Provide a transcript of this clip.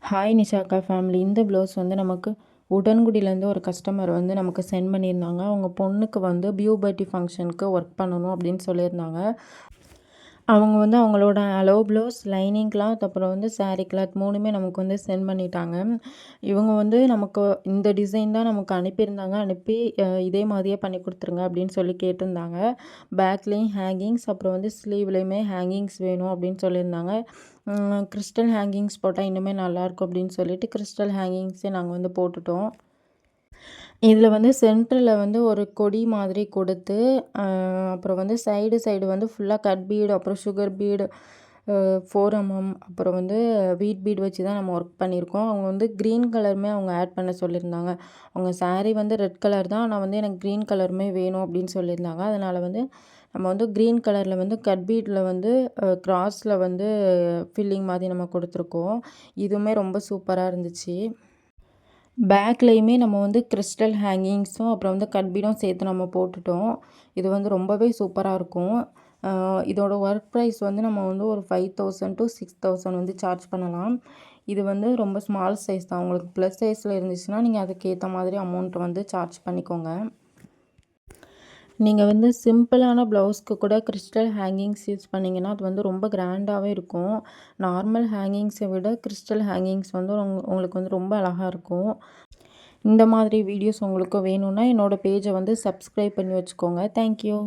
Hi நிஷாக்கா family. இந்த blouse வந்து நமக்கு உடன்குடியிலேருந்து ஒரு கஸ்டமர் வந்து நமக்கு சென்ட் பண்ணியிருந்தாங்க. அவங்க பொண்ணுக்கு வந்து பியூபர்ட்டி ஃபங்க்ஷனுக்கு ஒர்க் பண்ணணும் அப்படின்னு சொல்லியிருந்தாங்க. அவங்க வந்து அவங்களோட அளவு ப்ளவுஸ், லைனிங் கிளாத், அப்புறம் வந்து சாரீ கிளாத் 3மே நமக்கு வந்து சென்ட் பண்ணிட்டாங்க. இவங்க வந்து நமக்கு இந்த டிசைன் தான் நமக்கு அனுப்பியிருந்தாங்க. அனுப்பி இதே மாதிரியே பண்ணி கொடுத்துருங்க அப்படின்னு சொல்லி கேட்டிருந்தாங்க. பேக்லேயும் ஹேங்கிங்ஸ், அப்புறம் வந்து ஸ்லீவ்லேயுமே ஹேங்கிங்ஸ் வேணும் அப்படின்னு சொல்லியிருந்தாங்க. கிறிஸ்டல் ஹேங்கிங்ஸ் போட்டால் இன்னுமே நல்லாயிருக்கும் அப்படின்னு சொல்லிட்டு கிறிஸ்டல் ஹேங்கிங்ஸே நாங்கள் வந்து போட்டுட்டோம். இதில் வந்து சென்டரில் வந்து ஒரு கொடி மாதிரி கொடுத்து, அப்புறம் வந்து சைடு வந்து ஃபுல்லாக கட் பீடு, அப்புறம் சுகர் பீடு, 4mm, அப்புறம் வந்து வீட் பீட் வச்சு தான் நம்ம ஒர்க் பண்ணியிருக்கோம். அவங்க வந்து க்ரீன் கலருமே அவங்க ஆட் பண்ண சொல்லியிருந்தாங்க. அவங்க சாரீ வந்து ரெட் கலர் தான், ஆனால் வந்து எனக்கு க்ரீன் கலருமே வேணும் அப்படின்னு சொல்லியிருந்தாங்க. அதனால் வந்து நம்ம வந்து க்ரீன் கலரில் வந்து கட் பீடில் வந்து கிராஸில் வந்து ஃபில்லிங் மாதிரி நம்ம கொடுத்துருக்கோம். இதுவுமே ரொம்ப சூப்பராக இருந்துச்சு. பேக்லேயுமே நம்ம வந்து கிறிஸ்டல் ஹேங்கிங்ஸும் அப்புறம் வந்து கட் பீடும் சேர்த்து நம்ம போட்டுட்டோம். இது வந்து ரொம்பவே சூப்பராக இருக்கும். இதோட ஒர்க் ப்ரைஸ் வந்து நம்ம வந்து ஒரு 5000 to 6000 வந்து சார்ஜ் பண்ணலாம். இது வந்து ரொம்ப ஸ்மால் சைஸ் தான். உங்களுக்கு ப்ளஸ் சைஸில் இருந்துச்சுன்னா நீங்கள் அதுக்கேற்ற மாதிரி அமௌண்ட் வந்து சார்ஜ் பண்ணிக்கோங்க. நீங்கள் வந்து சிம்பிளான ப்ளவுஸ்க்கு கூட கிறிஸ்டல் ஹேங்கிங்ஸ் யூஸ் பண்ணிங்கன்னா அது வந்து ரொம்ப கிராண்டாகவே இருக்கும். நார்மல் ஹேங்கிங்ஸை விட கிறிஸ்டல் ஹேங்கிங்ஸ் வந்து உங்களுக்கு வந்து ரொம்ப அழகாக இருக்கும். இந்த மாதிரி வீடியோஸ் உங்களுக்கு வேணும்னா என்னோடய பேஜை வந்து சப்ஸ்கிரைப் பண்ணி வச்சுக்கோங்க. தேங்க்யூ.